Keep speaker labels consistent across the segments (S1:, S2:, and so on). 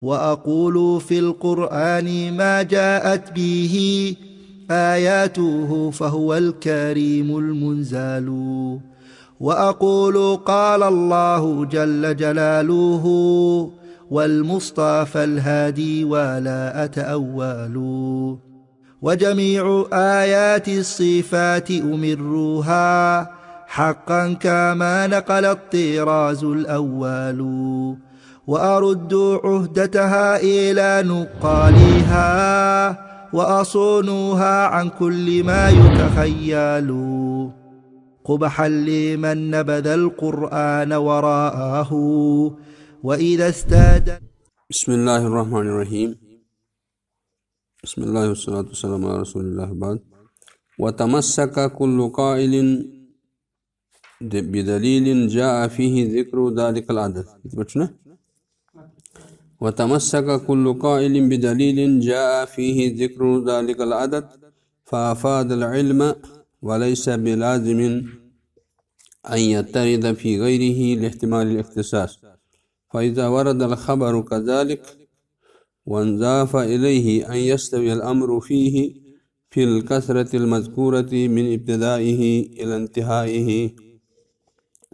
S1: وأقول في القرآن ما جاءت به آياته فهو الكريم المنزال. وأقول قال الله جل جلاله والمصطفى الهادي ولا أتأول. وجميع آيات الصفات أمرها حقا كما نقل الطراز الأول. وأرد عهدتها إلى نقالها وأصونها عن كل ما يتخيل. قبحا لمن نبذ القرآن وراءه وإذا استاد.
S2: بسم الله الرحمن الرحيم. بسم الله والصلاة والسلام على رسول الله بعد. وتمسك كل قائل بدليل جاء فيه ذكر ذلك العدد. وتمسك كل قائل بدليل جاء فيه ذكر ذلك العدد فأفاد العلم وليس بلازم أن يترد في غيره لاحتمال الاختصاص. فإذا ورد الخبر كذلك وانضاف إليه أن يستوي الأمر فيه في الكثرة المذكورة من ابتدائه إلى انتهائه،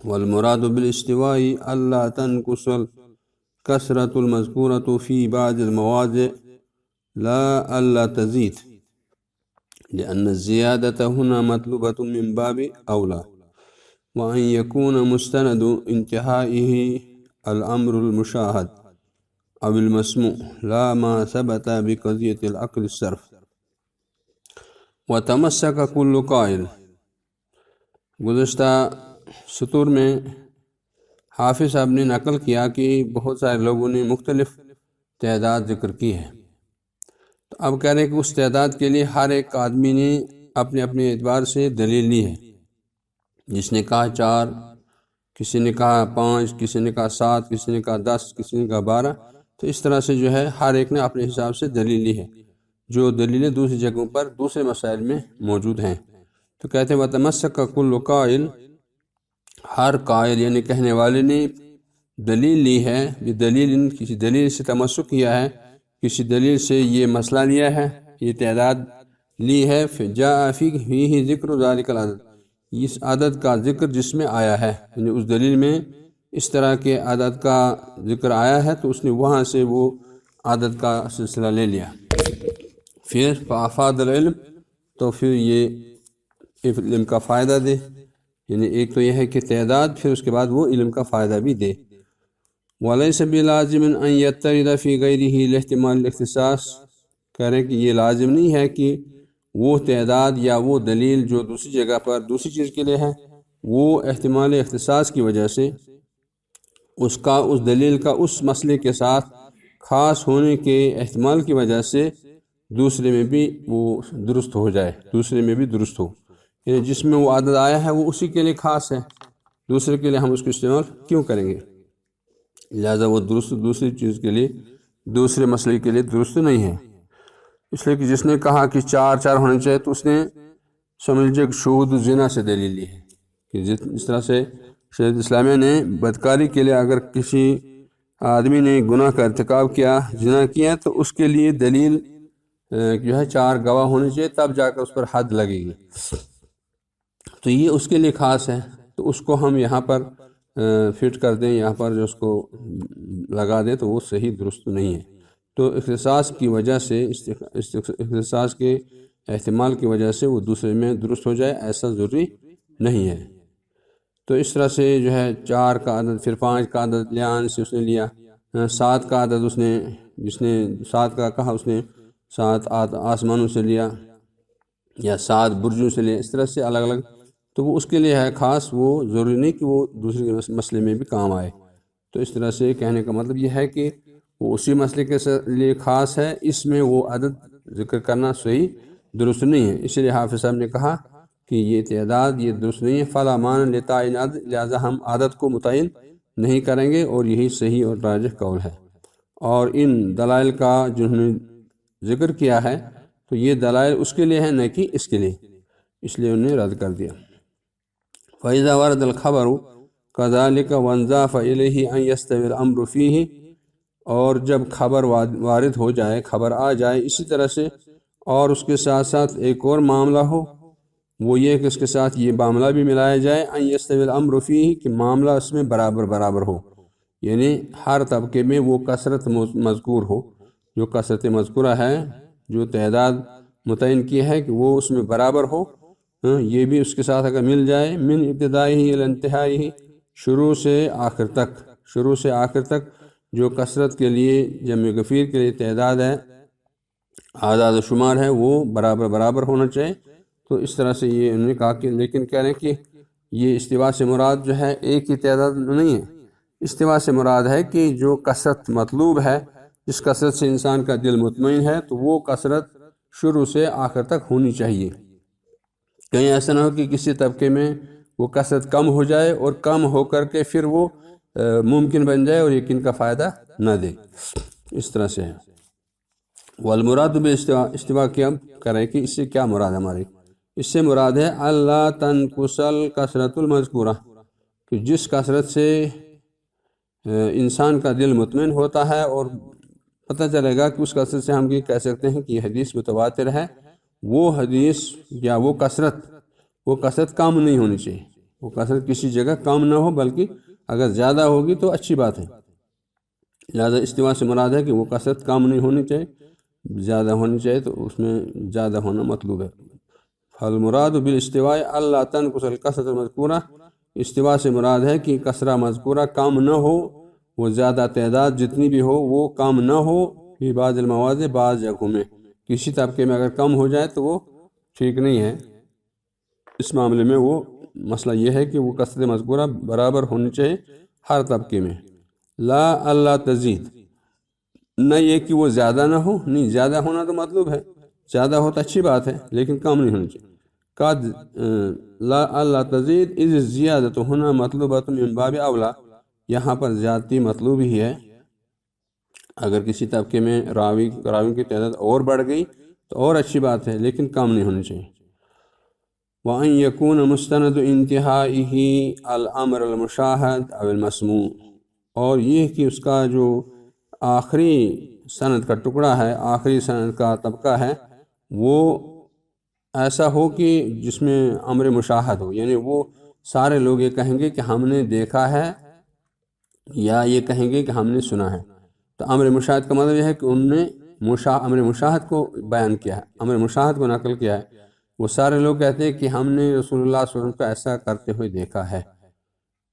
S2: والمراد بالاستواء ألا تنقص الكثرة المذكورة في بعض المواضع لا ألا تزيد، لأن الزيادة هنا مطلوبة من باب أولى، وأن يكون مستند انتهائه الأمر المشاهد أو المسموع لا ما ثبت بقضية العقل الصرف. وتمسك كل قائل، گزشتہ سطور میں حافظ صاحب نے نقل کیا کہ بہت سارے لوگوں نے مختلف تعداد ذکر کی ہے، تو اب کہہ رہے ہیں کہ اس تعداد کے لیے ہر ایک آدمی نے اپنے اپنے اعتبار سے دلیل لی ہے. جس نے کہا 4، کسی نے کہا 5، کسی نے کہا 7، کسی نے کہا 10، کسی نے کہا 12. تو اس طرح سے جو ہے ہر ایک نے اپنے حساب سے دلیل لی ہے، جو دلیلیں دوسری جگہوں پر دوسرے مسائل میں موجود ہیں. تو کہتے ہیں وتمسک کل قائل، ہر قائل یعنی کہنے والے نے دلیل لی ہے، یہ دلیل کسی دلیل سے تمسک کیا ہے، کسی دلیل سے یہ مسئلہ لیا ہے، یہ تعداد لی ہے. جاء فیہ ذکر ذالک العدد، اس عدد کا ذکر جس میں آیا ہے، یعنی اس دلیل میں اس طرح کے عدد کا ذکر آیا ہے تو اس نے وہاں سے وہ عدد کا سلسلہ لے لیا. پھر فافاد العلم، تو پھر یہ علم کا فائدہ دے، یعنی ایک تو یہ ہے کہ تعداد، پھر اس کے بعد وہ علم کا فائدہ بھی دے. وَلَيْسَ بِلَازِمٍ أَن يَتَّرِدَ فِي غَيْرِهِ لِاحْتِمَالِ الاختصاص، کہہ رہے ہیں کہ یہ لازم نہیں ہے کہ وہ تعداد یا وہ دلیل جو دوسری جگہ پر دوسری چیز کے لیے ہے، وہ احتمال اختصاص کی وجہ سے اس دلیل کا اس مسئلے کے ساتھ خاص ہونے کے احتمال کی وجہ سے دوسرے میں بھی وہ درست ہو جائے، دوسرے میں بھی درست ہو. یعنی جس میں وہ عدد آیا ہے وہ اسی کے لیے خاص ہے، دوسرے کے لیے ہم اس کو استعمال کیوں کریں گے؟ لہذا وہ درست دوسری چیز کے لیے، دوسرے مسئلے کے لیے درست نہیں ہے. اس لیے کہ جس نے کہا کہ 4 ہونے چاہیے تو اس نے سمجھ لیجیے شہود الزنا سے دلیل لی ہے کہ جس طرح سے شریعت اسلامیہ نے بدکاری کے لیے اگر کسی آدمی نے گناہ کا ارتکاب کیا، زنا کیا، تو اس کے لیے دلیل جو ہے 4 گواہ ہونے چاہیے، تب جا کر اس پر حد لگے گی. تو یہ اس کے لیے خاص ہے، تو اس کو ہم یہاں پر فٹ کر دیں، یہاں پر جو اس کو لگا دیں، تو وہ صحیح درست نہیں ہے. تو اختصاص کی وجہ سے، اختصاص کے احتمال کی وجہ سے وہ دوسرے میں درست ہو جائے، ایسا ضروری نہیں ہے. تو اس طرح سے جو ہے 4 کا عدد، پھر 5 کا عدد لیان سے اس نے لیا، 7 کا عدد اس نے، جس نے 7 کا کہا اس نے 7 آسمانوں سے لیا یا 7 برجوں سے لیا، اس طرح سے الگ الگ. تو وہ اس کے لیے ہے خاص، وہ ضروری نہیں کہ وہ دوسرے مسئلے میں بھی کام آئے. تو اس طرح سے کہنے کا مطلب یہ ہے کہ وہ اسی مسئلے کے لیے خاص ہے، اس میں وہ عدد ذکر کرنا صحیح درست نہیں ہے. اس لیے حافظ صاحب نے کہا کہ یہ تعداد یہ درست نہیں ہے. فلا مان لتعین عدد، لہذا ہم عدد کو متعین نہیں کریں گے، اور یہی صحیح اور راجح قول ہے. اور ان دلائل کا جنہوں نے ذکر کیا ہے تو یہ دلائل اس کے لیے ہیں نہ کہ اس کے لیے، اس لیے انہیں رد کر دیا. فَإِذَا وَرَدَ الْخَبَرُ كَذَلِكَ وَانْضَافَ إِلَيْهِ أَنْ يَسْتَوِي الْأَمْرُ فِيهِ، اور جب خبر وارد ہو جائے، خبر آ جائے، اسی طرح سے اور اس کے ساتھ ساتھ ایک اور معاملہ ہو، وہ یہ کہ اس کے ساتھ یہ معاملہ بھی ملایا جائے، ان یستوی الامر فیہ، کہ معاملہ اس میں برابر برابر ہو، یعنی ہر طبقے میں وہ کثرت مذکور ہو، جو کثرت مذکورہ ہے، جو تعداد متعین کی ہے کہ وہ اس میں برابر ہو، یہ بھی اس کے ساتھ اگر مل جائے، من ابتدائی الی انتہائی، شروع سے آخر تک جو کثرت کے لیے، جمع غفیر کے لیے تعداد ہے، اعداد و شمار ہے، وہ برابر برابر ہونا چاہیے۔ تو اس طرح سے یہ انہوں نے کہا کہ لیکن کہہ رہے ہیں کہ یہ استوا سے مراد جو ہے ایک ہی تعداد نہیں ہے، استوا سے مراد ہے کہ جو کثرت مطلوب ہے، جس کثرت سے انسان کا دل مطمئن ہے، تو وہ کثرت شروع سے آخر تک ہونی چاہیے۔ کہیں ایسا نہ ہو کہ کسی طبقے میں وہ کثرت کم ہو جائے اور کم ہو کر کے پھر وہ ممکن بن جائے اور یقین کا فائدہ نہ دے، اس طرح سے ہے۔ والمراد بالاستواء، استوا کیا کریں کہ اس سے کیا مراد ہے ہماری؟ اس سے مراد ہے اللہ تنقص الکثرۃ المذکورہ، کہ جس کثرت سے انسان کا دل مطمئن ہوتا ہے اور پتہ چلے گا کہ اس کثرت سے ہم یہ کہہ سکتے ہیں کہ یہ حدیث متواتر ہے، وہ حدیث یا وہ کثرت کم نہیں ہونی چاہیے، وہ کثرت کسی جگہ کم نہ ہو، بلکہ اگر زیادہ ہوگی تو اچھی بات ہے۔ لہذا استوا سے مراد ہے کہ وہ کثرت کم نہیں ہونی چاہیے، زیادہ ہونی چاہیے، تو اس میں زیادہ ہونا مطلوب ہے۔ فالمراد بالاستواء اللہ تنقص الکثرۃ المذکورہ، استوا سے مراد ہے کہ کثرہ مذکورہ کم نہ ہو، وہ زیادہ تعداد جتنی بھی ہو وہ کم نہ ہو، فی بعض المواضع، بعض جگہوں میں، کسی طبقے میں اگر کم ہو جائے تو وہ ٹھیک نہیں ہے۔ اس معاملے میں وہ مسئلہ یہ ہے کہ وہ کثرت مذکورہ برابر ہونی چاہیے ہر طبقے میں۔ لا اللہ تزید، نہ یہ کہ وہ زیادہ نہ ہو، نہیں، زیادہ ہونا تو مطلوب ہے، زیادہ ہو تو اچھی بات ہے، لیکن کم نہیں ہونی چاہیے۔ قد لا اللہ تزید اذ زیادت ہونا مطلوبۃ من باب اولا، یہاں پر زیادتی مطلوب ہی ہے، اگر کسی طبقے میں راوی کی تعداد اور بڑھ گئی تو اور اچھی بات ہے، لیکن کم نہیں ہونی چاہیے۔ وَأَن يَكُونَ مُسْتَنَدُ انتہائِهِ الْأَمْرَ الْمُشَاهَدُ أَوْ الْمَسْمُوعُ، اور یہ کہ اس کا جو آخری سند کا ٹکڑا ہے، آخری سند کا طبقہ ہے، وہ ایسا ہو کہ جس میں امر مشاہد ہو، یعنی وہ سارے لوگ یہ کہیں گے کہ ہم نے دیکھا ہے، یا یہ کہیں گے کہ ہم نے سنا ہے۔ تو امر مشاہد کا مطلب یہ ہے کہ انہوں نے امر مشاہد کو بیان کیا ہے، امر مشاہد کو نقل کیا ہے۔ وہ سارے لوگ کہتے ہیں کہ ہم نے رسول اللہ صلی اللہ علیہ وسلم کو ایسا کرتے ہوئے دیکھا ہے،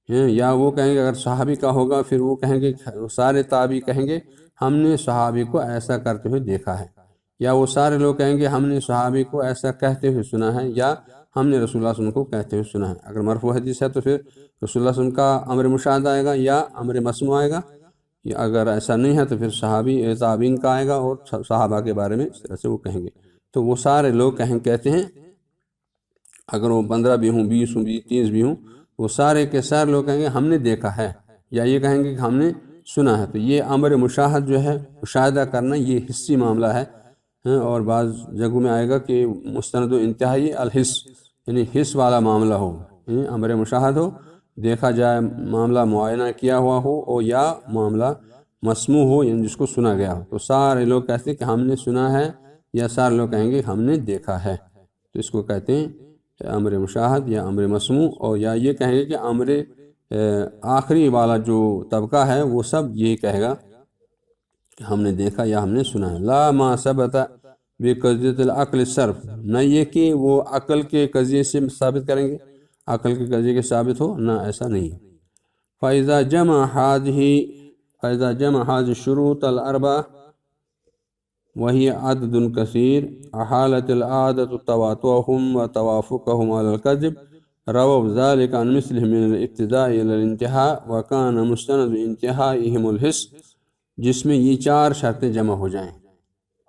S2: یا وہ کہیں گے اگر صحابی کا ہوگا پھر وہ کہیں گے، سارے تابعی کہیں گے ہم نے صحابی کو ایسا کرتے ہوئے دیکھا ہے، یا وہ سارے لوگ کہیں گے ہم نے صحابی کو ایسا کہتے ہوئے سنا ہے، یا ہم نے رسول اللہ صلی اللہ علیہ وسلم کو کہتے ہوئے سنا ہے۔ اگر مرفوع حدیث ہے تو پھر رسول اللہ صلی اللہ علیہ وسلم کا امر مشاہد آئے گا یا امر مسموع آئے گا، یا اگر ایسا نہیں ہے تو پھر صحابی تابعین کا آئے گا اور صحابہ کے بارے میں اس طرح سے وہ کہیں گے۔ تو وہ سارے لوگ کہتے ہیں، اگر وہ 15 بھی ہوں، 20 ہوں، 30 بھی ہوں، وہ سارے کے سارے لوگ کہیں گے ہم نے دیکھا ہے، یا یہ کہیں گے کہ ہم نے سنا ہے۔ تو یہ امر مشاہد جو ہے، مشاہدہ کرنا، یہ حصی معاملہ ہے، اور بعض جگہوں میں آئے گا کہ مستند و انتہائی الحس، یعنی حس والا معاملہ ہو، یعنی امر مشاہد ہو، دیکھا جائے، معاملہ معائنہ کیا ہوا ہو، اور یا معاملہ مسموع ہو، یعنی جس کو سنا گیا ہو۔ تو سارے لوگ کہتے ہیں کہ ہم نے سنا ہے، یا سارے لوگ کہیں گے ہم نے دیکھا ہے، تو اس کو کہتے ہیں امر مشاہد یا امر مسموع، اور یا یہ کہیں گے کہ امر آخری والا جو طبقہ ہے وہ سب یہ کہے گا کہ ہم نے دیکھا یا ہم نے سنا ہے۔ لا ما ثبت بقضیۃ العقل الصرف، نہ یہ کہ وہ عقل کے قضیے سے ثابت کریں گے، عقل کے قضیے کے ثابت ہو، نہ ایسا نہیں۔ فَإِذَا جَمَعَ هَذِهِ الشُّرُوطَ الْأَرْبَعَةَ وَهِيَ عَدْدٌ كَثِيرٌ أَحَالَتِ الْعَادَةُ تَوَاطُؤَهُمْ وَتَوَافُقَهُمْ عَلَى الْكَذِبِ رَوَوْا ذَلِكَ عَنْ مِثْلِهِمْ مِنَ الْابْتِدَاءِ إِلَى الْانتِهَاءِ وَكَانَ مُسْتَنَدُ انتِهَائِهِمُ الْحِسُّ، جس میں یہ 4 شرطیں جمع ہو جائیں۔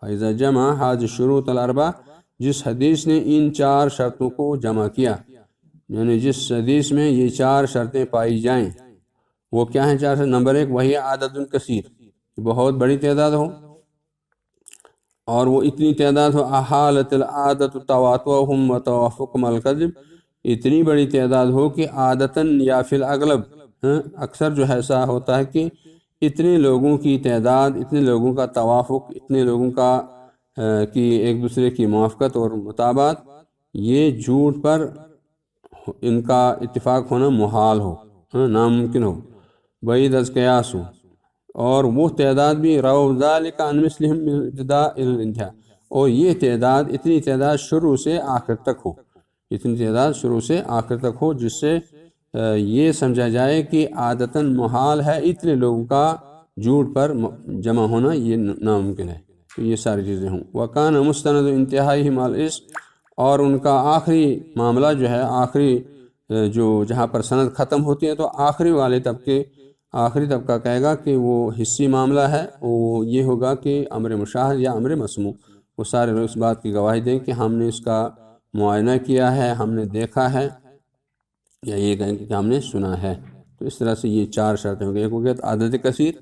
S2: فَإِذَا جَمَعَ هَذِهِ الشُّرُوطَ الْأَرْبَعَةَ، جس حدیث نے ان 4 شرطوں کو جمع کیا، یعنی جس حدیث میں یہ 4 شرطیں پائی جائیں، وہ کیا ہیں 4 شرط؟ نمبر 1 وہی عدد کثیر، بہت بڑی تعداد ہو، اور وہ اتنی تعداد ہو، احالت العادت تواطؤہم وتوافقہم علی الکذب، اتنی بڑی تعداد ہو کہ عادتاً یا فی الاغلب، اکثر جو ایسا ہوتا ہے کہ اتنے لوگوں کی تعداد، اتنے لوگوں کا توافق، اتنے لوگوں کا کی ایک دوسرے کی موافقت اور مطابقت، یہ جھوٹ پر ان کا اتفاق ہونا محال ہو، ناممکن ہو، بعید از قیاس ہو، اور وہ تعداد بھی رو ذالک عن مثلہم من ابتداء الی الانتہاء، اور یہ تعداد، اتنی تعداد شروع سے آخر تک ہو، اتنی تعداد شروع سے آخر تک ہو، جس سے یہ سمجھا جائے کہ عادتاً محال ہے اتنے لوگوں کا جھوٹ پر جمع ہونا، یہ ناممکن ہے۔ تو یہ ساری چیزیں ہوں۔ وَكَانَ مُسْتَنَدُ انتہائِهِمْ الْإِسْمِ، اور ان کا آخری معاملہ جو ہے، آخری جو جہاں پر سند ختم ہوتی ہے، تو آخری والے طبقے، آخری طبقہ کہے گا کہ وہ حصی معاملہ ہے، وہ یہ ہوگا کہ امر مشاہد یا امر مسموع، وہ سارے لوگ اس بات کی گواہی دیں کہ ہم نے اس کا معائنہ کیا ہے، ہم نے دیکھا ہے، یا یہ کہیں کہ ہم نے سنا ہے۔ تو اس طرح سے یہ چار شرطیں ہو گئی۔ ایک ہو گیا عدد کثیر،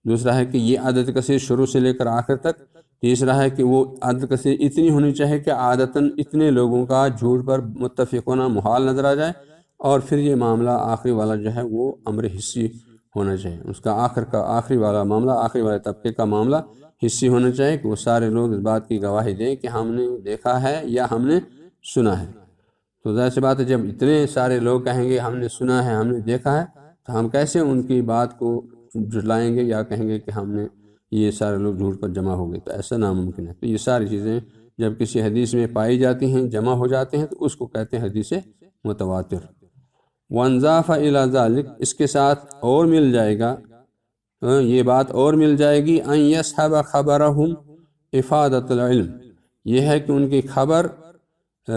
S2: دوسرا ہے کہ یہ عدد کثیر شروع سے لے کر آخر تک، تیسرا ہے کہ وہ عدد کثیر اتنی ہونی چاہیے کہ عادتاً اتنے لوگوں کا جھوٹ پر متفق ہونا محال نظر آ جائے، اور پھر یہ معاملہ آخری والا جو ہے وہ امر حصی ہونا چاہیے، اس کا آخری والا معاملہ، آخری والے طبقے کا معاملہ حصی ہونا چاہیے، کہ وہ سارے لوگ اس بات کی گواہی دیں کہ ہم نے دیکھا ہے یا ہم نے سنا ہے۔ تو ظاہر سی بات ہے، جب اتنے سارے لوگ کہیں گے ہم نے سنا ہے، ہم نے دیکھا ہے، تو ہم کیسے ان کی بات کو جھٹلائیں گے یا کہیں گے کہ ہم نے، یہ سارے لوگ جھوٹ پر جمع ہو گئے؟ تو ایسا ناممکن ہے۔ تو یہ ساری چیزیں جب کسی حدیث میں پائی جاتی ہیں، جمع ہو جاتے ہیں، تو اس کو کہتے ہیں حدیث متواتر۔ وانضاف الی ذلک، اس کے ساتھ اور مل جائے گا، یہ بات اور مل جائے گی، ان یصحب خبرہم افادۃ العلم، یہ ہے کہ ان کی خبر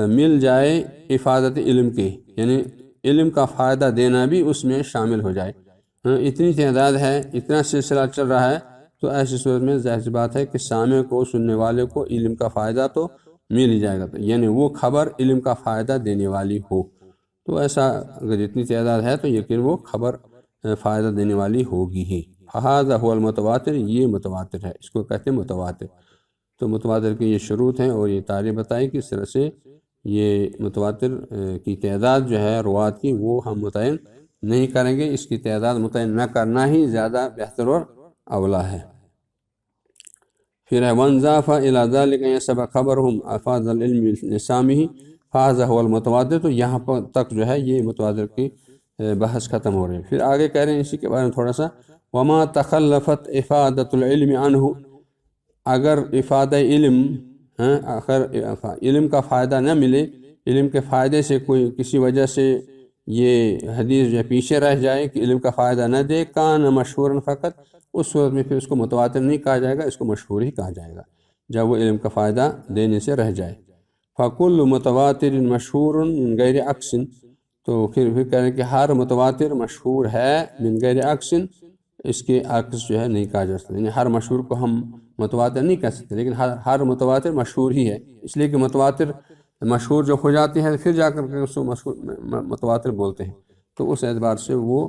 S2: مل جائے افادت علم کے، یعنی علم کا فائدہ دینا بھی اس میں شامل ہو جائے۔ اتنی تعداد ہے، اتنا سلسلہ چل رہا ہے، تو ایسی صورت میں ظاہر سی بات ہے کہ سامع کو، سننے والے کو علم کا فائدہ تو مل ہی جائے گا، یعنی وہ خبر علم کا فائدہ دینے والی ہو۔ تو ایسا اگر اتنی تعداد ہے تو یقین وہ خبر فائدہ دینے والی ہوگی ہی۔ فہذا هو المتواتر، یہ متواتر ہے، اس کو کہتے ہیں متواتر۔ تو متواتر کی یہ شروط ہیں اور یہ تعریف بتائی کہ اس طرح سے یہ متواتر کی تعداد جو ہے روات کی، وہ ہم متعین نہیں کریں گے، اس کی تعداد متعین نہ کرنا ہی زیادہ بہتر اور اولا ہے۔ پھر ہے وانضاف الی ذلک یصحب خبرہم افاض العلم لسامہ فہذا هو المتواتر۔ تو یہاں پر تک جو ہے یہ متواتر کی بحث ختم ہو رہی ہے۔ پھر آگے کہہ رہے ہیں اسی کے بارے میں تھوڑا سا، وما تخلفت افادۃ العلم عنہ، اگر افادہ علم، اگر علم کا فائدہ نہ ملے، علم کے فائدے سے کوئی کسی وجہ سے یہ حدیث جو پیچھے رہ جائے کہ علم کا فائدہ نہ دے، کان مشہور فقط، اس صورت میں پھر اس کو متواتر نہیں کہا جائے گا، اس کو مشہور ہی کہا جائے گا، جب وہ علم کا فائدہ دینے سے رہ جائے۔ فَكُلُّ متواتر مشہور من غیر عکس، تو پھر کہہ رہے ہیں کہ ہر متواتر مشہور ہے من غیر عکس، اس کے عکس جو ہے نہیں کہا جا سکتا، یعنی ہر مشہور کو ہم متواتر نہیں کہہ سکتے، لیکن ہر متواتر مشہور ہی ہے، اس لیے کہ متواتر مشہور جو ہو جاتی ہے پھر جا کر کے اس کو مشہور متواتر بولتے ہیں۔ تو اس اعتبار سے وہ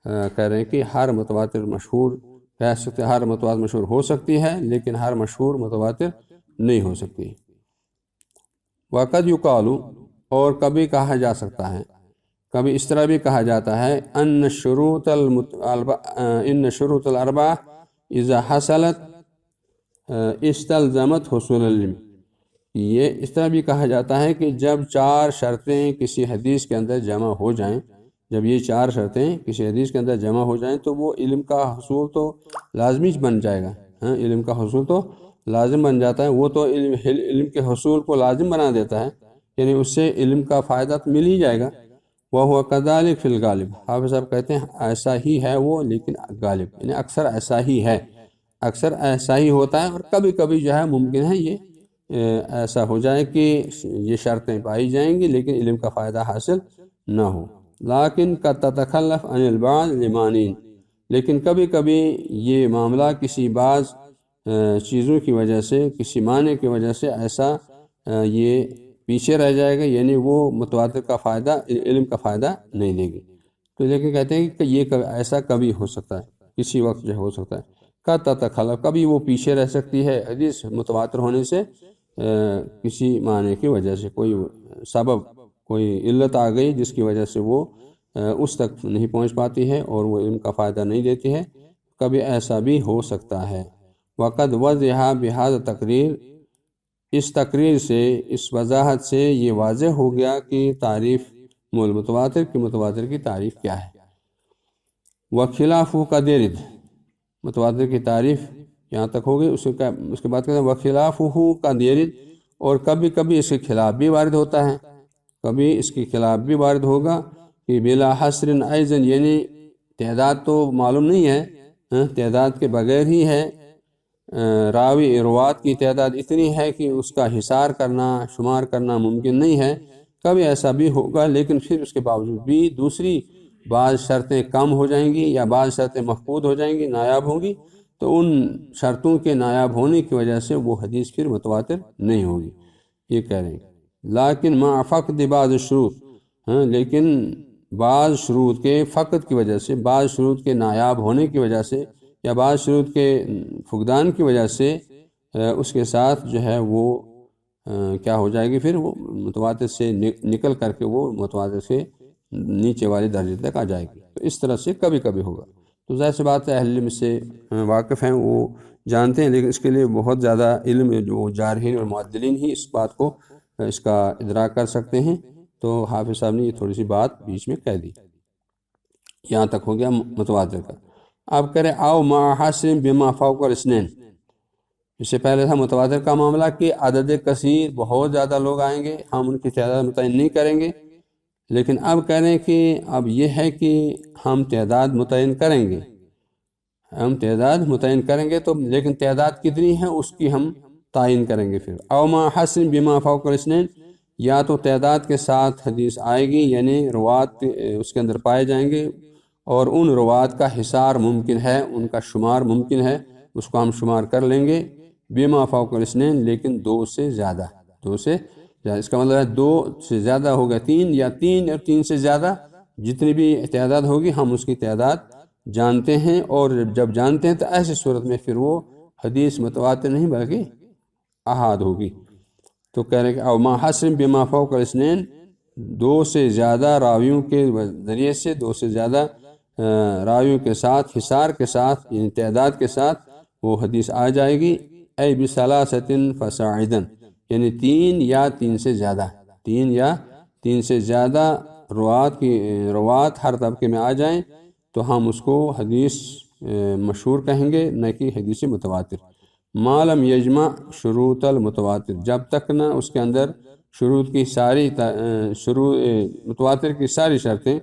S2: کہہ رہے ہیں کہ ہر متواتر مشہور کہہ سکتے، ہر متواتر مشہور ہو سکتی ہے، لیکن ہر مشہور متواتر نہیں ہو سکتی۔ وقد یقال، اور کبھی کہا جا سکتا ہے، کبھی اس طرح بھی کہا جاتا ہے، ان شروط الاربعہ اذا حصلت استلزمت حصول العلم، یہ اس طرح بھی کہا جاتا ہے کہ جب چار شرطیں کسی حدیث کے اندر جمع ہو جائیں، جب یہ چار شرطیں کسی حدیث کے اندر جمع ہو جائیں تو وہ علم کا حصول تو لازمی بن جائے گا، علم کا حصول تو لازم بن جاتا ہے، وہ تو علم کے حصول کو لازم بنا دیتا ہے، یعنی اس سے علم کا فائدہ تو مل ہی جائے گا۔ وَهُوَ كَذَلِكَ فِي الْغَالِبِ، حافظ صاحب کہتے ہیں ایسا ہی ہے وہ، لیکن غالب، یعنی اکثر ایسا ہی ہے، اکثر ایسا ہی ہوتا ہے، اور کبھی کبھی جو ہے ممکن ہے یہ ایسا ہو جائے کہ یہ شرطیں پائی جائیں گی لیکن علم کا فائدہ حاصل نہ ہو۔ لیکن قد تتخلف عن البعض لمانین، لیکن کبھی کبھی یہ معاملہ کسی بعض چیزوں کی وجہ سے، کسی معنی کی وجہ سے ایسا یہ پیچھے رہ جائے گا، یعنی وہ متواتر کا فائدہ، علم کا فائدہ نہیں دے گی۔ تو لیکن کہتے ہیں کہ یہ ایسا کبھی ہو سکتا ہے، کسی وقت جو ہو سکتا ہے، قد تتخلف، کبھی وہ پیچھے رہ سکتی ہے حدیث متواتر ہونے سے، کسی معنی کی وجہ سے، کوئی سبب، کوئی علت آ گئی جس کی وجہ سے وہ اس تک نہیں پہنچ پاتی ہے اور وہ علم کا فائدہ نہیں دیتی ہے، کبھی ایسا بھی ہو سکتا ہے۔ وقد وضح بہذا تقریر، اس تقریر سے، اس وضاحت سے یہ واضح ہو گیا کہ تعریف متواتر کی متواتر کی تعریف کیا ہے۔ وخلافہ قد یرد، متواتر کی تعریف یہاں تک ہوگی۔ اس کے بعد کہتے ہیں وخلافہ قد یرد، اور کبھی کبھی اس کے خلاف بھی وارد ہوتا ہے، کبھی اس کے خلاف بھی وارد ہوگا کہ بلا حصر ایضاً، یعنی تعداد تو معلوم نہیں ہے، تعداد کے بغیر ہی ہے، راوی روات کی تعداد اتنی ہے کہ اس کا حصار کرنا، شمار کرنا ممکن نہیں ہے۔ کبھی ایسا بھی ہوگا، لیکن پھر اس کے باوجود بھی دوسری بعض شرطیں کم ہو جائیں گی یا بعض شرطیں مفقود ہو جائیں گی، نایاب ہوں گی، تو ان شرطوں کے نایاب ہونے کی وجہ سے وہ حدیث پھر متواتر نہیں ہوگی، یہ کہہ رہے ہیں۔ لیکن مع فقد بعض الشروط، لیکن بعض شروط کے فقد کی وجہ سے، بعض شروط کے نایاب ہونے کی وجہ سے یا بعض شروط کے فقدان کی وجہ سے اس کے ساتھ جو ہے وہ کیا ہو جائے گی، پھر وہ متواتر سے نکل کر کے وہ متواتر سے نیچے والے درجے تک آ جائے گی۔ تو اس طرح سے کبھی کبھی ہوگا۔ تو ظاہر سی بات ہے اہل علم سے واقف ہیں، وہ جانتے ہیں، لیکن اس کے لیے بہت زیادہ علم جو جارحین اور معدلین ہی اس بات کو، اس کا ادراک کر سکتے ہیں۔ تو حافظ صاحب نے یہ تھوڑی سی بات بیچ میں کہہ دی۔ یہاں تک ہو گیا متواتر کا۔ اب کرے او مع حسن بما فوق الاثنین، اس سے پہلے تھا متواتر کا معاملہ کہ عدد کثیر، بہت زیادہ لوگ آئیں گے، ہم ان کی تعداد متعین نہیں کریں گے، لیکن اب کہہ رہے ہیں کہ اب یہ ہے کہ ہم تعداد متعین کریں گے، ہم تعداد متعین کریں گے، تو لیکن تعداد کتنی ہے اس کی ہم تعین کریں گے پھر۔ او مع حسن بما فوق الاثنین، یا تو تعداد کے ساتھ حدیث آئے گی، یعنی روات اس کے اندر پائے جائیں گے، اور ان روات کا حصار ممکن ہے، ان کا شمار ممکن ہے، اس کو ہم شمار کر لیں گے، بما فوق الاثنین، لیکن دو سے زیادہ، دو سے زیادہ، اس کا مطلب ہے دو سے زیادہ ہوگا تین، یا تین اور تین سے زیادہ، جتنی بھی تعداد ہوگی ہم اس کی تعداد جانتے ہیں، اور جب جانتے ہیں تو ایسی صورت میں پھر وہ حدیث متواتر نہیں بلکہ احاد ہوگی۔ تو کہہ رہے ہیں کہ او ما حسن بما فوق الاثنین، دو سے زیادہ راویوں کے ذریعے سے، دو سے زیادہ راویوں کے ساتھ، حصار کے ساتھ، یعنی تعداد کے ساتھ وہ حدیث آ جائے گی۔ اے بثلاثۃ فصاعدا، یعنی تین یا تین سے زیادہ، تین یا تین سے زیادہ روات ہر طبقے میں آ جائیں تو ہم اس کو حدیث مشہور کہیں گے، نہ کہ حدیث متواتر۔ ما لم یجمع شروط المتواتر، جب تک نہ اس کے اندر شروط کی ساری متواتر کی ساری شرطیں،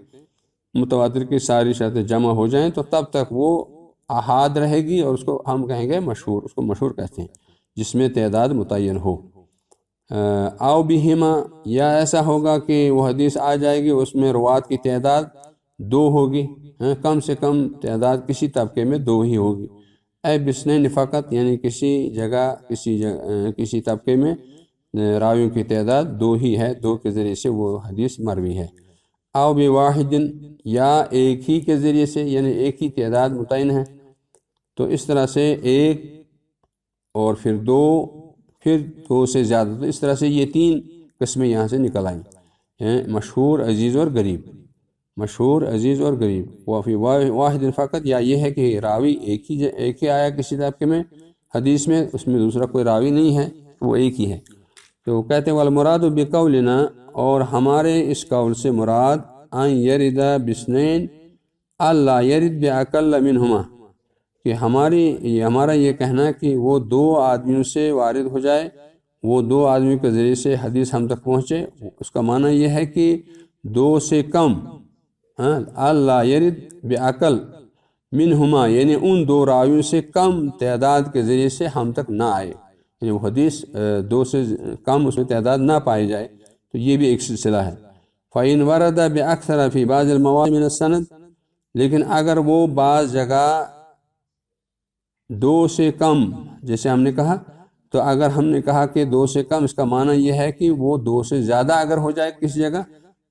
S2: متواتر کی ساری شرطیں جمع ہو جائیں تو تب تک وہ احاد رہے گی، اور اس کو ہم کہیں گے مشہور، اس کو مشہور کہتے ہیں جس میں تعداد متعین ہو۔ او بہما، یا ایسا ہوگا کہ وہ حدیث آ جائے گی اس میں روات کی تعداد دو ہوگی، کم سے کم تعداد کسی طبقے میں دو ہی ہوگی۔ اے بسنین فقط، یعنی کسی طبقے میں راویوں کی تعداد دو ہی ہے، دو کے ذریعے سے وہ حدیث مروی ہے۔ او بواحد، یا ایک ہی کے ذریعے سے، یعنی ایک ہی تعداد متعین ہے، تو اس طرح سے ایک اور پھر دو، پھر دو سے زیادہ، تو اس طرح سے یہ تین قسمیں یہاں سے نکل آئیں، مشہور، عزیز اور غریب، مشہور، عزیز اور غریب۔ وفی واحد فقط، یا یہ ہے کہ راوی ایک ہی آیا کسی طبقے میں حدیث میں، اس میں دوسرا کوئی راوی نہیں ہے، وہ ایک ہی ہے۔ تو کہتے ہیں والمراد بقولنا، اور ہمارے اس قول سے مراد ان یرد بسنین اللہ یرد باقل منہما، کہ ہمارا یہ کہنا کہ وہ دو آدمیوں سے وارد ہو جائے، وہ دو آدمیوں کے ذریعے سے حدیث ہم تک پہنچے، اس کا معنی یہ ہے کہ دو سے کم، اللہ یرد باقل منہما، یعنی ان دو راویوں سے کم تعداد کے ذریعے سے ہم تک نہ آئے، یعنی وہ حدیث دو سے کم اس میں تعداد نہ پائی جائے، تو یہ بھی ایک سلسلہ ہے۔ فَإِنْ وَرَدَ بِأَكْثَرَ فِي بَعْضِ الْمَوَاضِعِ مِنَ السَّنَدِ، لیکن اگر وہ بعض جگہ دو سے کم، جیسے ہم نے کہا، تو اگر ہم نے کہا کہ دو سے کم، اس کا معنی یہ ہے کہ وہ دو سے زیادہ اگر ہو جائے کسی جگہ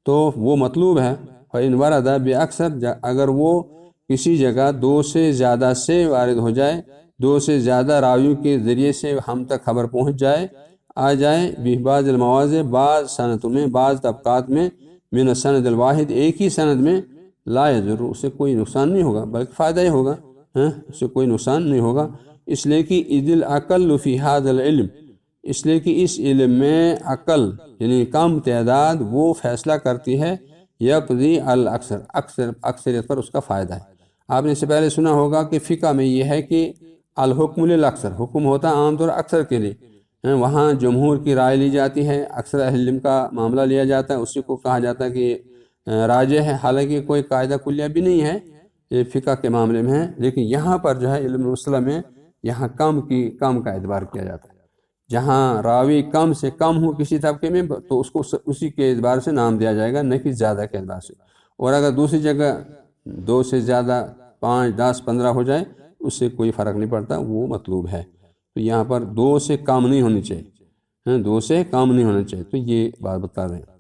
S2: تو وہ مطلوب ہے۔ فَإِنْ وَرَدَ بِأَكْثَرَ، اگر وہ کسی جگہ دو سے زیادہ سے وارد ہو جائے، دو سے زیادہ راویوں کے ذریعے سے ہم تک خبر پہنچ جائے، آ جائے، بِبَعْضِ الْمَوَاضِعِ، بعض صنعتوں میں، بعض طبقات میں، من السند الواحد، ایک ہی سند میں، لا یضر، اس سے کوئی نقصان نہیں ہوگا بلکہ فائدہ ہی ہوگا، اس سے کوئی نقصان نہیں ہوگا، اس لیے کہ اذ الاقل فی ھذا العلم، اس لیے کہ اس علم میں عقل یعنی کم تعداد وہ فیصلہ کرتی ہے، یقضی الاکثر، اکثریت پر اس کا فائدہ ہے۔ آپ نے اس سے پہلے سنا ہوگا کہ فقہ میں یہ ہے کہ الحکم للاکثر، حکم ہوتا ہے عام طور اکثر کے لیے، وہاں جمہور کی رائے لی جاتی ہے، اکثر اہل علم کا معاملہ لیا جاتا ہے، اسی کو کہا جاتا ہے کہ راجح ہے، حالانکہ کوئی قاعدہ کلیہ بھی نہیں ہے، یہ فقہ کے معاملے میں ہے، لیکن یہاں پر جو ہے علم مسئلہ میں یہاں کم کا اعتبار کیا جاتا ہے، جہاں راوی کم سے کم ہو کسی طبقے میں تو اس کو اسی کے اعتبار سے نام دیا جائے گا، نہ کہ زیادہ کے اعتبار سے، اور اگر دوسری جگہ 2 سے زیادہ 5 10 15 ہو جائے اس سے کوئی فرق نہیں پڑتا، وہ مطلوب ہے۔ تو یہاں پر 2 سے کم نہیں ہونی چاہیے، 2 سے کم نہیں ہونا چاہیے، تو یہ بات بتا رہے ہیں۔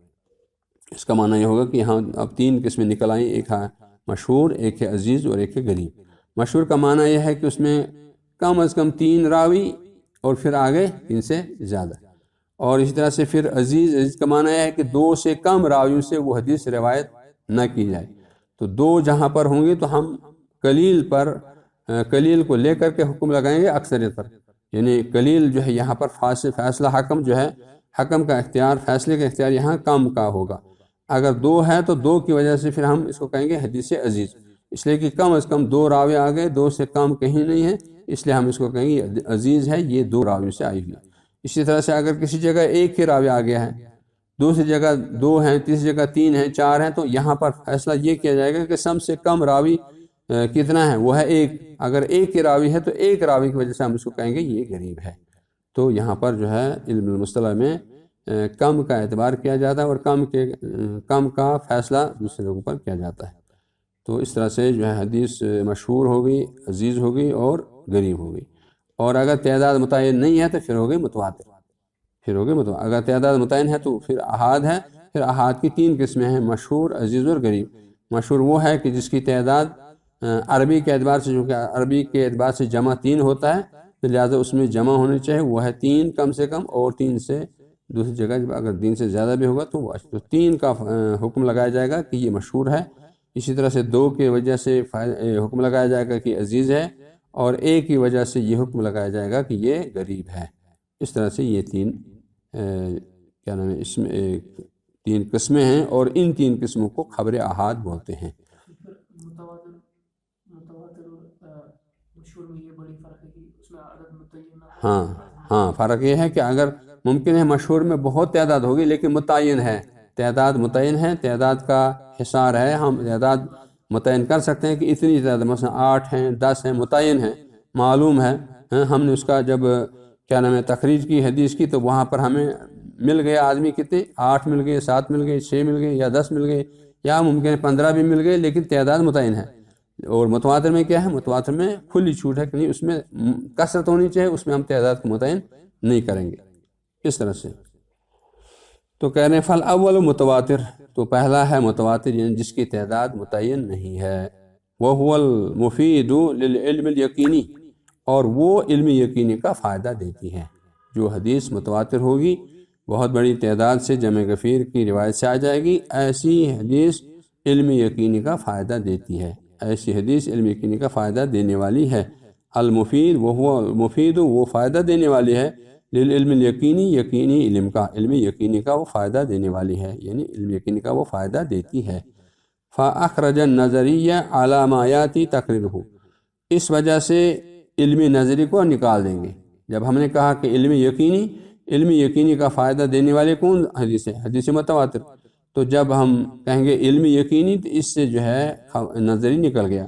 S2: اس کا معنی یہ ہوگا کہ یہاں اب 3 قسمیں نکل آئیں، ایک ہے مشہور، ایک ہے عزیز اور ایک ہے غریب۔ مشہور کا معنی یہ ہے کہ اس میں کم از کم 3 راوی اور پھر آگے 3 سے زیادہ، اور اسی طرح سے پھر عزیز کا معنی یہ ہے کہ 2 سے کم راویوں سے وہ حدیث روایت نہ کی جائے، تو 2 جہاں پر ہوں گے تو ہم قلیل کو لے کر کے حکم لگائیں گے اکثریت پر، یعنی قلیل جو ہے یہاں پر فیصلہ حکم جو ہے، حکم کا اختیار، فیصلے کا اختیار یہاں کم کا ہوگا، اگر 2 ہے تو 2 کی وجہ سے پھر ہم اس کو کہیں گے حدیث عزیز، اس لیے کہ کم از کم 2 راوی آگے، 2 سے کم کہیں نہیں ہے، اس لیے ہم اس کو کہیں گے عزیز ہے، یہ 2 راویوں سے آئی ہوئی۔ اسی طرح سے اگر کسی جگہ ایک ہی راوی آ گیا ہے، دوسری جگہ 2 ہیں، تیسری جگہ 3 ہیں، 4 ہیں، تو یہاں پر فیصلہ یہ کیا جائے گا کہ سب سے کم راوی کتنا ہے، وہ ہے 1، اگر ایک ہی راوی ہے تو ایک راوی کی وجہ سے ہم اس کو کہیں گے یہ غریب ہے۔ تو یہاں پر جو ہے علم المصطلح میں کم کا اعتبار کیا جاتا ہے، اور کم کا فیصلہ دوسرے لوگوں پر کیا جاتا ہے۔ تو اس طرح سے جو ہے حدیث مشہور ہو گئی، عزیز ہو گئی اور غریب ہو گئی، اور اگر تعداد متعین نہیں ہے تو پھر ہو گئی متواتر، اگر تعداد متعین ہے تو پھر احاد ہے، پھر احاد کی 3 قسمیں ہیں، مشہور، عزیز اور غریب۔ مشہور وہ ہے کہ جس کی تعداد عربی کے اعتبار سے، جو کہ عربی کے اعتبار سے جمع 3 ہوتا ہے، تو لہٰذا اس میں جمع ہونی چاہیے، وہ ہے 3 کم سے کم، اور 3 سے دوسری جگہ اگر 3 سے زیادہ بھی ہوگا تو 3 کا حکم لگایا جائے گا کہ یہ مشہور ہے۔ اسی طرح سے 2 کی وجہ سے حکم لگایا جائے گا کہ عزیز ہے، اور 1 کی وجہ سے یہ حکم لگایا جائے گا کہ یہ غریب ہے۔ اس طرح سے یہ 3 اس میں 3 قسمیں ہیں، اور ان 3 قسموں کو خبر احاد بولتے ہیں۔ ہاں فرق یہ ہے کہ اگر ممکن ہے مشہور میں بہت تعداد ہوگی لیکن متعین ہے، تعداد کا حصار ہے، ہم تعداد متعین کر سکتے ہیں کہ اتنی تعداد، مثلا 8 ہیں، 10 ہیں، متعین ہیں، معلوم ہے، ہم نے اس کا جب تخریج کی حدیث کی تو وہاں پر ہمیں مل گئے آدمی کتنے، 8 مل گئے، 7 مل گئے، 6 مل گئے، یا 10 مل گئے، یا ممکن ہے 15 بھی مل گئے، لیکن تعداد متعین ہے۔ اور متواتر میں کیا ہے، متواتر میں کھلی چھوٹ ہے کہ نہیں، اس میں کثرت ہونی چاہیے، اس میں ہم تعداد کو متعین نہیں کریں گے، اس طرح سے۔ تو کہہ رہے ہیں فالاول متواتر، تو پہلا ہے متواتر، یعنی جس کی تعداد متعین نہیں ہے، وهو المفید للعلم الیقینی، اور وہ علم یقینی کا فائدہ دیتی ہے۔ جو حدیث متواتر ہوگی، بہت بڑی تعداد سے جمع غفیر کی روایت سے آ جائے گی، ایسی حدیث علم یقینی کا فائدہ دیتی ہے، ایسی حدیث علم یقینی کا فائدہ دینے والی ہے۔ المفید وهو المفید، وہ فائدہ دینے والی ہے، للعلم الیقینی، یقینی علم کا، علم یقینی کا وہ فائدہ دینے والی ہے، یعنی علم یقینی کا وہ فائدہ دیتی ہے۔ فاخرج النظریہ علی ما یاتی تقریرہ، اس وجہ سے علم نظری کو نکال دیں گے۔ جب ہم نے کہا کہ علم یقینی کا فائدہ دینے والے کون حدیث ہے، حدیث متواتر، تو جب ہم کہیں گے علم یقینی تو اس سے جو ہے نظری نکل گیا۔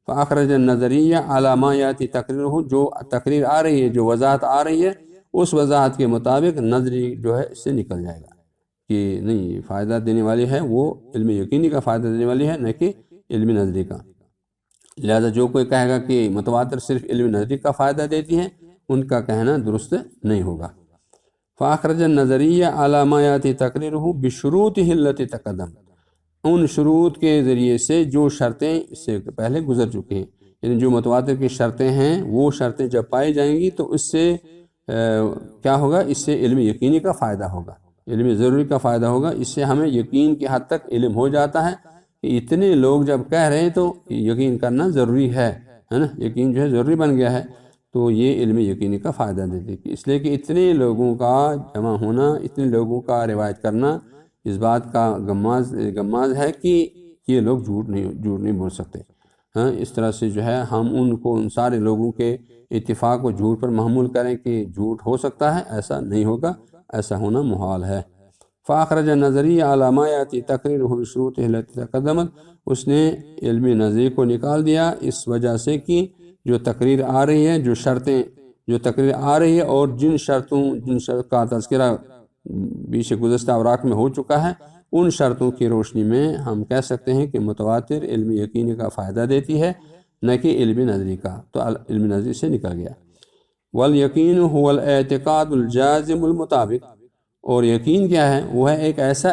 S2: فاخرج النظریہ علی ما یاتی تقریرہ، جو تقریر آ رہی ہے، جو وضاحت آ رہی ہے، اس وضاحت کے مطابق نظری جو ہے اس سے نکل جائے گا کہ نہیں، فائدہ دینے والی ہے وہ علم یقینی کا فائدہ دینے والی ہے، نہ کہ علم نظری کا۔ لہذا جو کوئی کہے گا کہ متواتر صرف علم نظری کا فائدہ دیتی ہے، ان کا کہنا درست نہیں ہوگا۔ فاخرج النظریہ علی ما یاتی تقریرہ بشروط حلت تقدم، ان شروط کے ذریعے سے جو شرطیں اس سے پہلے گزر چکی ہیں، یعنی جو متواتر کی شرطیں ہیں، وہ شرطیں جب پائی جائیں گی تو اس سے کیا ہوگا، اس سے علم یقینی کا فائدہ ہوگا، علم ضروری کا فائدہ ہوگا۔ اس سے ہمیں یقین کی حد تک علم ہو جاتا ہے کہ اتنے لوگ جب کہہ رہے ہیں تو یقین کرنا ضروری ہے، ہے نا، یقین جو ہے ضروری بن گیا ہے، تو یہ علم یقینی کا فائدہ دیتی ہے، اس لیے کہ اتنے لوگوں کا جمع ہونا، اتنے لوگوں کا روایت کرنا اس بات کا گماز ہے کہ یہ لوگ جھوٹ نہیں بول سکتے۔ ہاں، اس طرح سے جو ہے ہم ان سارے لوگوں کے اتفاق و جھوٹ پر محمول کریں کہ جھوٹ ہو سکتا ہے، ایسا نہیں ہوگا، ایسا ہونا محال ہے۔ فاخرج نظریہ علاماتی تقریر شروط التي تقدمت، اس نے علم نظری کو نکال دیا اس وجہ سے کہ جو تقریر آ رہی ہے، جو تقریر آ رہی ہے اور جن شرطوں کا تذکرہ بیچ گزشتہ اوراق میں ہو چکا ہے، ان شرطوں کی روشنی میں ہم کہہ سکتے ہیں کہ متواتر علم یقینی کا فائدہ دیتی ہے، نہ کہ علم نظری کا، تو علم نظری سے نکل گیا۔ والیقین هو الاعتقاد الجازم المطابق، اور یقین کیا ہے؟ وہ ہے ایک ایسا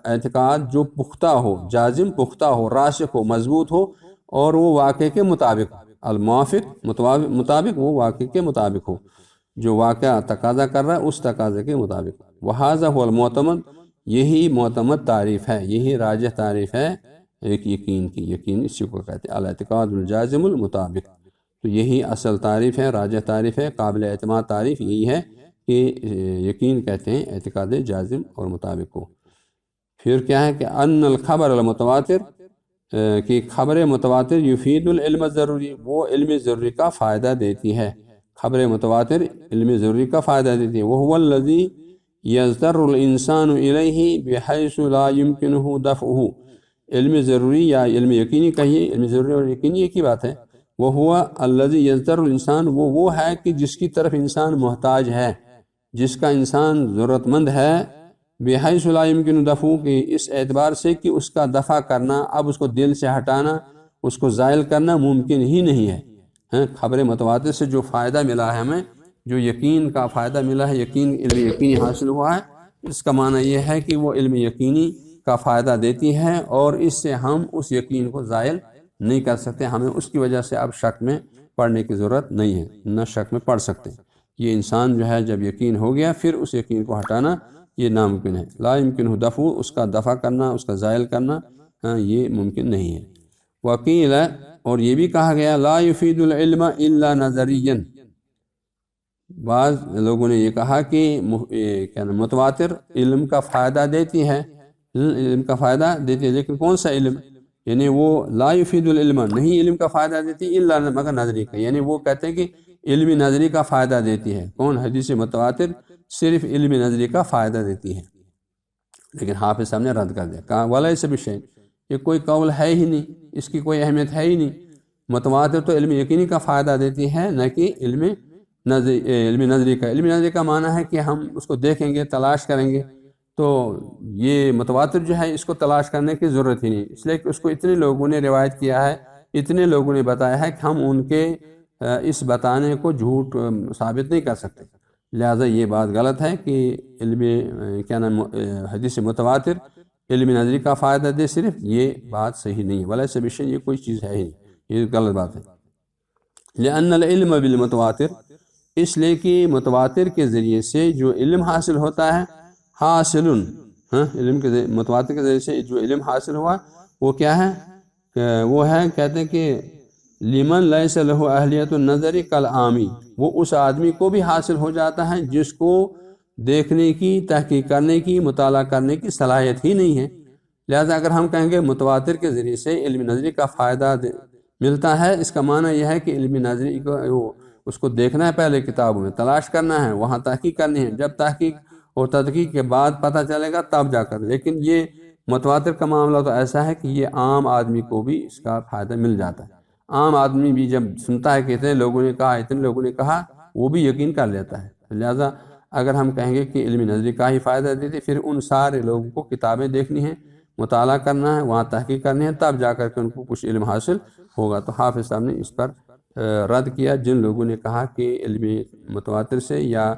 S2: اعتقاد جو پختہ ہو، جازم پختہ ہو، راسخ ہو، مضبوط ہو، اور وہ واقع کے مطابق، الموافق مطابق، وہ واقع کے مطابق ہو، جو واقعہ تقاضا کر رہا ہے اس تقاضے کے مطابق۔ وَهَذَا هُوَ الْمُعْتَمَد، یہی معتمد تعریف ہے، یہی راجح تعریف ہے ایک یقین کی۔ یقین اسی کو کہتے ہیں الاعتقاد الجازم المطابق، تو یہی اصل تعریف ہے، راجح تعریف ہے، قابل اعتماد تعریف یہی ہے کہ یقین کہتے ہیں اعتقاد جازم اور مطابق کو۔ پھر کیا ہے کہ ان الخبر المتواتر، کہ خبر متواتر یفید العلم ضروری، وہ علم ضروری کا فائدہ دیتی ہے، خبر متواتر علم ضروری کا فائدہ دیتی ہے۔ وَهُوَ الَّذِي يَضْطَرُّ الْإِنسَانُ إِلَيْهِ بِحَيْثُ لَا يُمْكِنُهُ دَفْعُهُ، علم ضروری یا علم یقینی کہیے، علم ضروری اور یقینی ایک ہی بات ہے۔ وَهُوَ الَّذِي يَضْطَرُّ الْإِنسَانُ، وہ ہے کہ جس کی طرف انسان محتاج ہے، جس کا انسان ضرورت مند ہے، بِحَيْثُ لَا يُمْكِنُ دَفْعُهُ، کہ اس اعتبار سے کہ اس کا دفع کرنا، اب اس کو دل سے ہٹانا، اس کو زائل کرنا ممکن ہی نہیں ہے۔ خبر متواتر سے جو فائدہ ملا ہے ہمیں، جو یقین کا فائدہ ملا ہے، علم یقینی حاصل ہوا ہے، اس کا معنی یہ ہے کہ وہ علم یقینی کا فائدہ دیتی ہے، اور اس سے ہم اس یقین کو زائل نہیں کر سکتے، ہمیں اس کی وجہ سے اب شک میں پڑھنے کی ضرورت نہیں ہے، نہ شک میں پڑھ سکتے۔ یہ انسان جو ہے جب یقین ہو گیا، پھر اس یقین کو ہٹانا یہ ناممکن ہے۔ لا يمكنه دفع، اس کا دفع کرنا، اس کا زائل کرنا یہ ممکن نہیں ہے۔ وقیل، اور یہ بھی کہا گیا، لا يفید العلم الا نظریا، بعض لوگوں نے یہ کہا کہ متواتر علم کا فائدہ دیتی ہے، علم کا فائدہ دیتی ہے، لیکن کون سا علم؟ یعنی وہ لا يفید العلم، نہیں علم کا فائدہ دیتی الا مگر نظری کا، یعنی وہ کہتے ہیں کہ علم نظری کا فائدہ دیتی ہے۔ کون؟ حدیث متواتر صرف علم نظری کا فائدہ دیتی ہے، لیکن حافظ صاحب نے رد کر دیا، کہا وَلَيْسَ بِشَيْءٍ، یہ کوئی قول ہے ہی نہیں، اس کی کوئی اہمیت ہے ہی نہیں، متواتر تو علم یقینی کا فائدہ دیتی ہے، نہ کہ علم نظری کا۔ علم نظری کا معنی ہے کہ ہم اس کو دیکھیں گے، تلاش کریں گے، تو یہ متواتر جو ہے اس کو تلاش کرنے کی ضرورت ہی نہیں، اس لیے کہ اس کو اتنے لوگوں نے روایت کیا ہے، اتنے لوگوں نے بتایا ہے کہ ہم ان کے اس بتانے کو جھوٹ ثابت نہیں کر سکتے، لہٰذا یہ بات غلط ہے کہ علم حدیث متواتر علم نظری کا فائدہ دے صرف، یہ بات صحیح نہیں ہے، وَلَيْسَ بِشَيْءٍ، یہ کوئی چیز ہے ہی نہیں، یہ غلط بات ہے۔ لِأَنَّ الْعِلْمَ بِالْمُتَوَاتِرِ، اس لیے کہ متواتر کے ذریعے سے جو علم حاصل ہوتا ہے، حاصل، علم کے متواتر کے ذریعے سے جو علم حاصل ہوا وہ کیا ہے؟ وہ ہے، کہتے ہیں کہ لمن لیس لہ اہلیت النظر کالعامی، وہ اس آدمی کو بھی حاصل ہو جاتا ہے جس کو دیکھنے کی، تحقیق کرنے کی، مطالعہ کرنے کی صلاحیت ہی نہیں ہے۔ لہذا اگر ہم کہیں گے متواتر کے ذریعے سے علم نظری کا فائدہ ملتا ہے، اس کا معنی یہ ہے کہ علم نظری کو اس کو دیکھنا ہے، پہلے کتابوں میں تلاش کرنا ہے، وہاں تحقیق کرنی ہے، جب تحقیق اور تدقیق کے بعد پتہ چلے گا تب جا کر۔ لیکن یہ متواتر کا معاملہ تو ایسا ہے کہ یہ عام آدمی کو بھی اس کا فائدہ مل جاتا ہے، عام آدمی بھی جب سنتا ہے کہ اتنے لوگوں نے کہا، اتنے لوگوں نے کہا، وہ بھی یقین کر لیتا ہے۔ لہذا اگر ہم کہیں گے کہ علم نظری کا ہی فائدہ دیتے، پھر ان سارے لوگوں کو کتابیں دیکھنی ہیں، مطالعہ کرنا ہے، وہاں تحقیق کرنی ہے، تب جا کر کے ان کو کچھ علم حاصل ہوگا۔ تو حافظ صاحب نے اس پر رد کیا جن لوگوں نے کہا کہ علم متواتر سے یا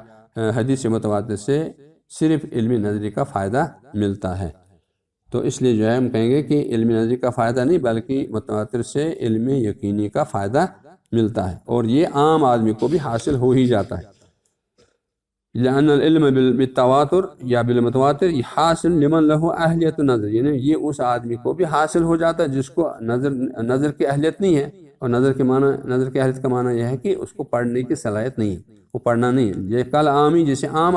S2: حدیث متواتر سے صرف علم نظری کا فائدہ ملتا ہے۔ تو اس لیے جو ہے ہم کہیں گے کہ علم نظری کا فائدہ نہیں بلکہ متواتر سے علم یقینی کا فائدہ ملتا ہے، اور یہ عام آدمی کو بھی حاصل ہو ہی جاتا ہے۔ لأن العلم بالتواتر یا بالمتواتر حاصل لمن له اہلیت النظر، یعنی یہ اس آدمی کو بھی حاصل ہو جاتا ہے جس کو نظر کی اہلیت نہیں ہے اور نظر کے معنی، نظر کی اہلیت کا معنی یہ ہے کہ اس کو پڑھنے کی صلاحیت نہیں ہے، وہ پڑھنا نہیں ہے۔ یہ کل عامی، جیسے عام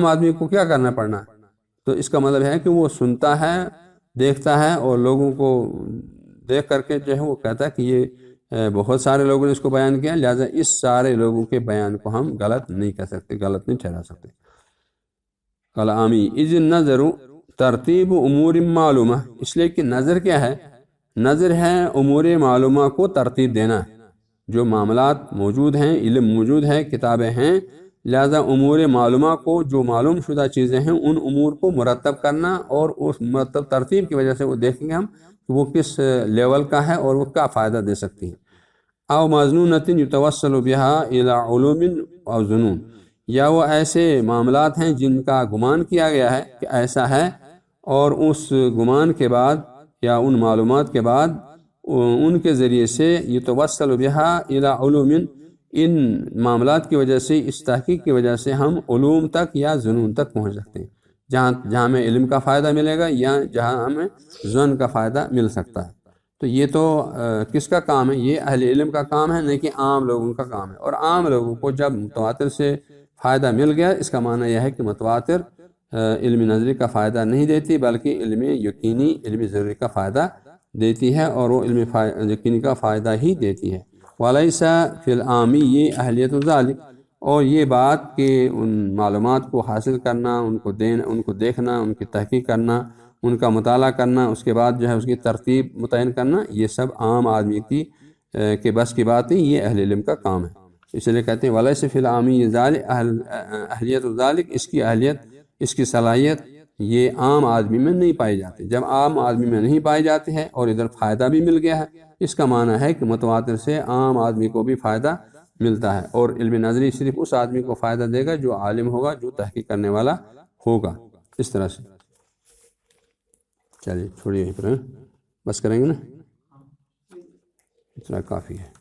S2: آدمی کو کیا کرنا پڑھنا ہے، تو اس کا مطلب ہے کہ وہ سنتا ہے، دیکھتا ہے، اور لوگوں کو دیکھ کر کے جو ہے وہ کہتا ہے کہ یہ بہت سارے لوگوں نے اس کو بیان کیا، لہٰذا اس سارے لوگوں کے بیان کو ہم غلط نہیں کہہ سکتے، غلط نہیں ٹھہرا سکتے۔ کلامی اذ نظر ترتیب امور معلومہ، اس لیے کہ نظر کیا ہے، نظر ہے امور معلومہ کو ترتیب دینا، جو معاملات موجود ہیں، علم موجود ہے، کتابیں ہیں، لہذا امور معلومہ کو، جو معلوم شدہ چیزیں ہیں، ان امور کو مرتب کرنا، اور اس مرتب ترتیب کی وجہ سے وہ دیکھیں گے ہم کہ وہ کس لیول کا ہے اور وہ کیا فائدہ دے سکتی ہے۔ او مظنونۃ یتوسل بها الی علوم او ظنون، یا وہ ایسے معاملات ہیں جن کا گمان کیا گیا ہے کہ ایسا ہے، اور اس گمان کے بعد یا ان معلومات کے بعد ان کے ذریعے سے یتوسل بها الی علوم، ان معاملات کی وجہ سے، اس تحقیق کی وجہ سے ہم علوم تک یا ظنون تک پہنچ سکتے ہیں، جہاں ہمیں علم کا فائدہ ملے گا یا جہاں ہمیں ظن کا فائدہ مل سکتا ہے۔ تو یہ تو کس کا کام ہے؟ یہ اہل علم کا کام ہے، نہیں کہ عام لوگوں کا کام ہے۔ اور عام لوگوں کو جب متواتر سے فائدہ مل گیا، اس کا معنی یہ ہے کہ متواتر علم نظری کا فائدہ نہیں دیتی، بلکہ علم یقینی، علم ضروری کا فائدہ دیتی ہے، اور وہ علم یقینی کا فائدہ ہی دیتی ہے۔ وَلَيْسَ فِي الْعَامِ، یہ اہلیت ذالک، اور یہ بات کہ ان معلومات کو حاصل کرنا، ان کو دیکھنا، ان کی تحقیق کرنا، ان کا مطالعہ کرنا، اس کے بعد جو ہے اس کی ترتیب متعین کرنا، یہ سب عام آدمی کے بس کی بات نہیں، یہ اہل علم کا کام ہے۔ اس لیے کہتے ہیں وَلَيْسَ فِي الْعَامِ ذَلِكَ، اہلیت ذالک، اس کی اہلیت، اس کی صلاحیت یہ عام آدمی میں نہیں پائی جاتی۔ جب عام آدمی میں نہیں پائی جاتی ہے اور ادھر فائدہ بھی مل گیا ہے، اس کا معنی ہے کہ متواتر سے عام آدمی کو بھی فائدہ ملتا ہے، اور علم نظری صرف اس آدمی کو فائدہ دے گا جو عالم ہوگا، جو تحقیق کرنے والا ہوگا۔ اس طرح سے چلیے چھوڑیے، بس کریں گے نا، اتنا کافی ہے۔